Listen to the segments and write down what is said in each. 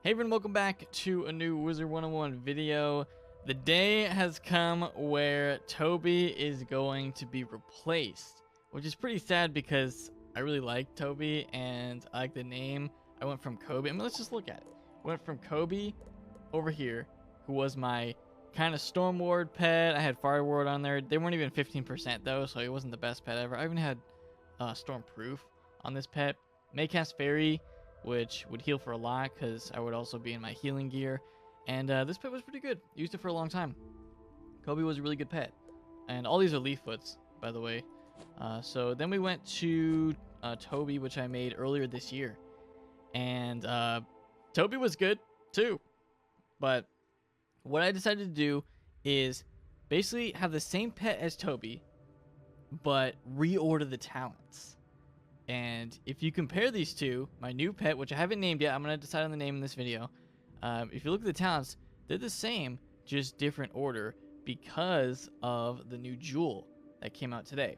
Hey everyone, welcome back to a new Wizard101 video. The day has come where Toby is going to be replaced, which is pretty sad because I really like Toby and I like the name. I went from Kobe. I mean, let's just look at it. Went from Kobe over here, who was my kind of Storm Ward pet. I had Fire Ward on there. They weren't even 15% though, so it wasn't the best pet ever. I even had Storm Proof on this pet. Maycast Fairy, which would heal for a lot because I would also be in my healing gear. And this pet was pretty good. Used it for a long time. Kobe was a really good pet. And all these are leaf foots, by the way. So then we went to Toby, which I made earlier this year. And Toby was good too. But what I decided to do is basically have the same pet as Toby, but reorder the talents. And if you compare these two, my new pet, which I haven't named yet, I'm going to decide on the name in this video. If you look at the talents, they're the same, just different order because of the new jewel that came out today.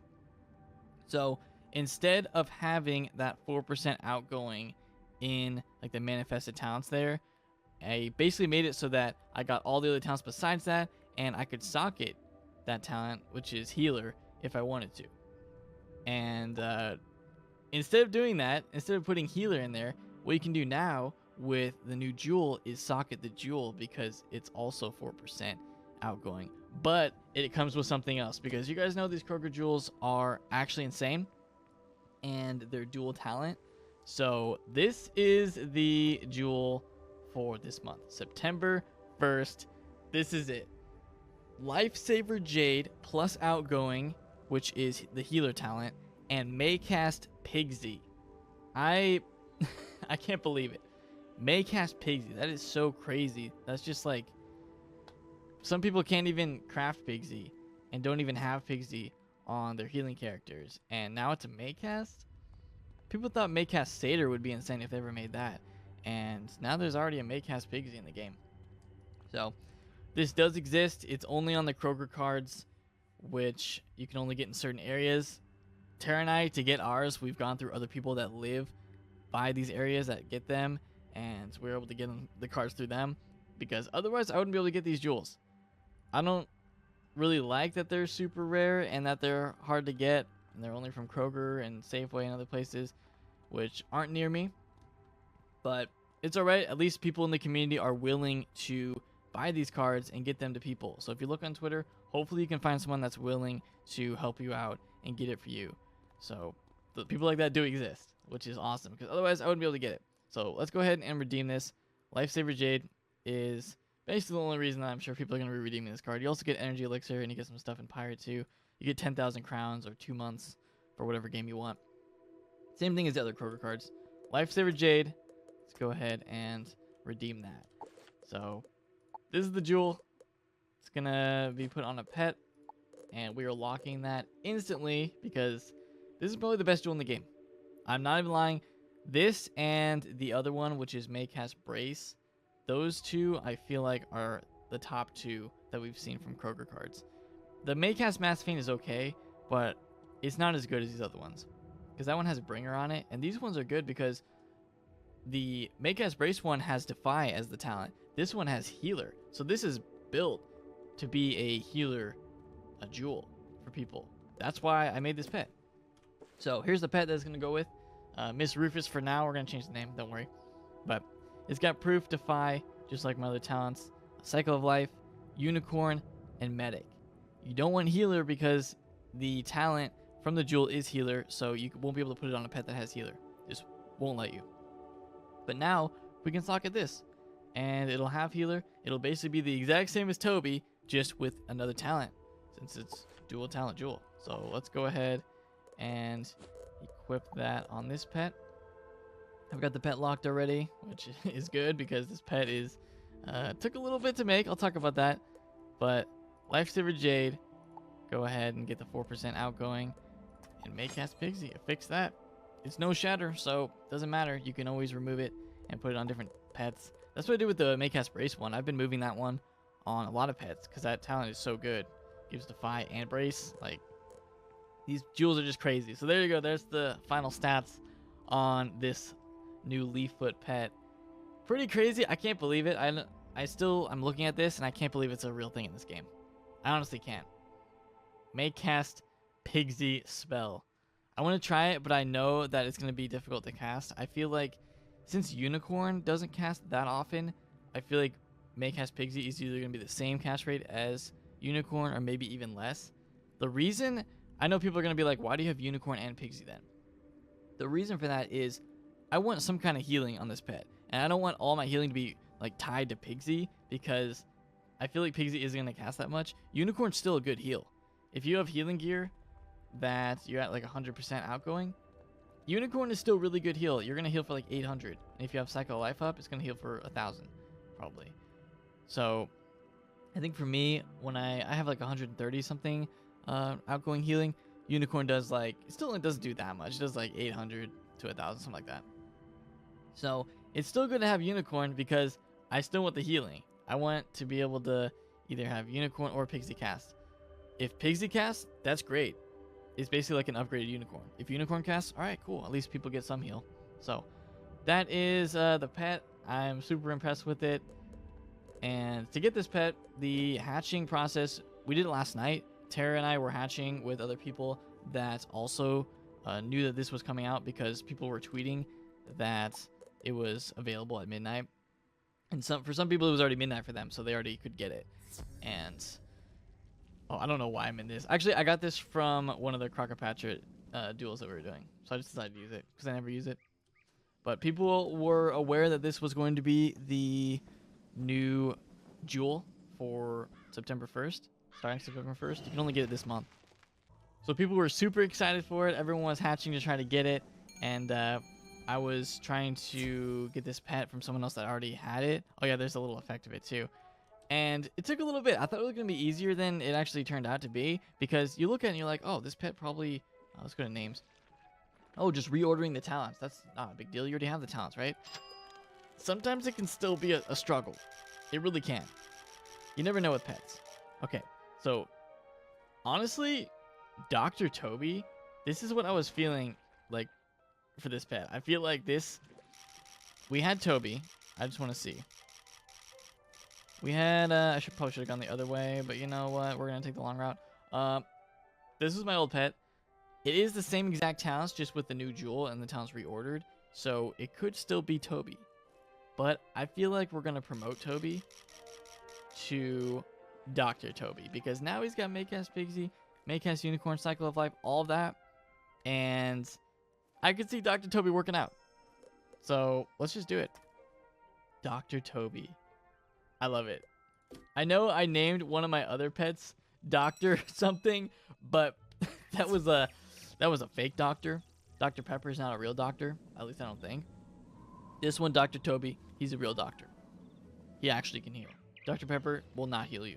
So instead of having that 4% outgoing in like the manifested talents there, I basically made it so that I got all the other talents besides that, and I could socket that talent, which is healer, if I wanted to. And instead of doing that, instead of putting healer in there, what you can do now with the new jewel is socket the jewel because it's also 4% outgoing. But it comes with something else because you guys know these Kroger jewels are actually insane and they're dual talent. So this is the jewel for this month, September 1st. This is it. Lifesaver Jade plus outgoing, which is the healer talent, and Maycast PIGSIE. I can't believe it. Maycast PIGSIE. That is so crazy. That's just like, some people can't even craft PIGSIE and don't even have PIGSIE on their healing characters. And now it's a Maycast? People thought Maycast Satyr would be insane if they ever made that. And now there's already a Maycast PIGSIE in the game. So this does exist. It's only on the Kroger cards, which you can only get in certain areas. Tara and I, to get ours, we've gone through other people that live by these areas that get them, and we're able to get the cards through them, because otherwise I wouldn't be able to get these jewels. I don't really like that they're super rare and that they're hard to get, and they're only from Kroger and Safeway and other places, which aren't near me. But it's alright, at least people in the community are willing to buy these cards and get them to people. So if you look on Twitter, hopefully you can find someone that's willing to help you out and get it for you. So the people like that do exist, which is awesome, because otherwise I wouldn't be able to get it. So let's go ahead and redeem this. Lifesaver Jade is basically the only reason that I'm sure people are going to be redeeming this card. You also get Energy Elixir, and you get some stuff in Pirate too. You get 10,000 crowns or 2 months for whatever game you want. Same thing as the other Kroger cards. Lifesaver Jade. Let's go ahead and redeem that. So this is the jewel. It's going to be put on a pet, and we are locking that instantly because this is probably the best jewel in the game. I'm not even lying. This and the other one, which is Maycast Brace, those two I feel like are the top two that we've seen from Kroger cards. The Maycast Mass Fiend is okay, but it's not as good as these other ones, because that one has Bringer on it, and these ones are good because the Maycast Brace one has Defy as the talent. This one has Healer, so this is built to be a healer, a jewel for people. That's why I made this pet. So here's the pet that's going to go with Miss Rufus for now. We're going to change the name, don't worry. But it's got Proof, Defy, just like my other talents, Cycle of Life, Unicorn, and Medic. You don't want Healer because the talent from the jewel is Healer, so you won't be able to put it on a pet that has Healer. Just won't let you. But now we can socket this, and it'll have Healer. It'll basically be the exact same as Toby, just with another talent, since it's dual talent jewel. So let's go ahead and equip that on this pet. I've got the pet locked already, which is good because this pet is took a little bit to make. I'll talk about that. But Lifesaver Jade, go ahead and get the 4% outgoing, and Maycast PIGSIE. Fix that. It's no shatter, so doesn't matter. You can always remove it and put it on different pets. That's what I did with the Maycast Brace one. I've been moving that one on a lot of pets because that talent is so good. Gives Defy and Brace. Like, these jewels are just crazy. So there you go. There's the final stats on this new Leaffoot pet. Pretty crazy. I can't believe it. I'm looking at this and I can't believe it's a real thing in this game. I honestly can't. May cast PIGSIE spell. I want to try it, but I know that it's going to be difficult to cast. I feel like since Unicorn doesn't cast that often, I feel like May cast PIGSIE is either going to be the same cast rate as Unicorn or maybe even less. The reason, I know people are going to be like, why do you have Unicorn and PIGSIE then? The reason for that is I want some kind of healing on this pet. And I don't want all my healing to be like tied to PIGSIE because I feel like PIGSIE isn't going to cast that much. Unicorn's still a good heal. If you have healing gear that you're at like 100% outgoing, Unicorn is still really good heal. You're going to heal for like 800. And if you have Cycle of Life up, it's going to heal for 1,000 probably. So I think for me, when I have like 130 something outgoing healing, Unicorn does like, it still doesn't do that much. It does like 800 to 1,000, something like that. So it's still good to have Unicorn because I still want the healing. I want to be able to either have Unicorn or PIGSIE cast. If PIGSIE casts, that's great. It's basically like an upgraded Unicorn. If Unicorn casts, all right, cool. At least people get some heal. So that is the pet. I'm super impressed with it. And to get this pet, the hatching process, we did it last night. Tara and I were hatching with other people that also knew that this was coming out because people were tweeting that it was available at midnight. And for some people, it was already midnight for them, so they already could get it. And oh, I don't know why I'm in this. Actually, I got this from one of the Crocopatcher duels that we were doing. So I just decided to use it because I never use it. But people were aware that this was going to be the new jewel for September 1st. Starting September 1st. You can only get it this month. So people were super excited for it. Everyone was hatching to try to get it. And I was trying to get this pet from someone else that already had it. Oh yeah, there's a little effect of it too. And it took a little bit. I thought it was going to be easier than it actually turned out to be. Because you look at it and you're like, oh, this pet probably... Oh, let's go to names. Oh, just reordering the talents. That's not a big deal. You already have the talents, right? Sometimes it can still be a struggle. It really can. You never know with pets. Okay, so honestly, Dr. Toby, this is what I was feeling like for this pet. I feel like this... We had Toby. I just want to see. We had, I probably should have gone the other way, but you know what? We're going to take the long route. This is my old pet. It is the same exact talents, just with the new jewel and the talents reordered. So it could still be Toby. But I feel like we're going to promote Toby to Dr. Toby. Because now he's got Maycast PIGSIE, Maycast Unicorn, Cycle of Life, all of that. And I could see Dr. Toby working out. So let's just do it. Dr. Toby. I love it. I know I named one of my other pets Dr. something, but that was a fake doctor. Dr. Pepper is not a real doctor. At least I don't think. This one, Dr. Toby, he's a real doctor. He actually can heal. Dr. Pepper will not heal you.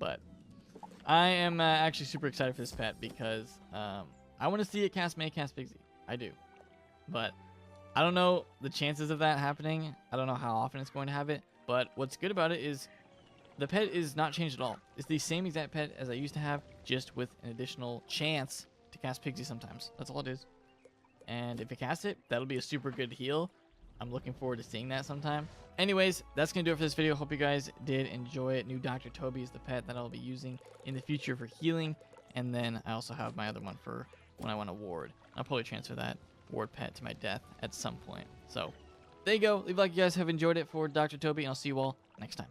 But I am actually super excited for this pet because I want to see it cast Maycast PIGSIE. I do. But I don't know the chances of that happening. I don't know how often it's going to have it. But what's good about it is the pet is not changed at all. It's the same exact pet as I used to have, just with an additional chance to cast PIGSIE sometimes. That's all it is. And if it casts it, that'll be a super good heal. I'm looking forward to seeing that sometime. Anyways, that's going to do it for this video. Hope you guys did enjoy it. New Dr. Toby is the pet that I'll be using in the future for healing. And then I also have my other one for when I want to ward. I'll probably transfer that ward pet to my death at some point. So there you go. Leave a like if you guys have enjoyed it for Dr. Toby, and I'll see you all next time.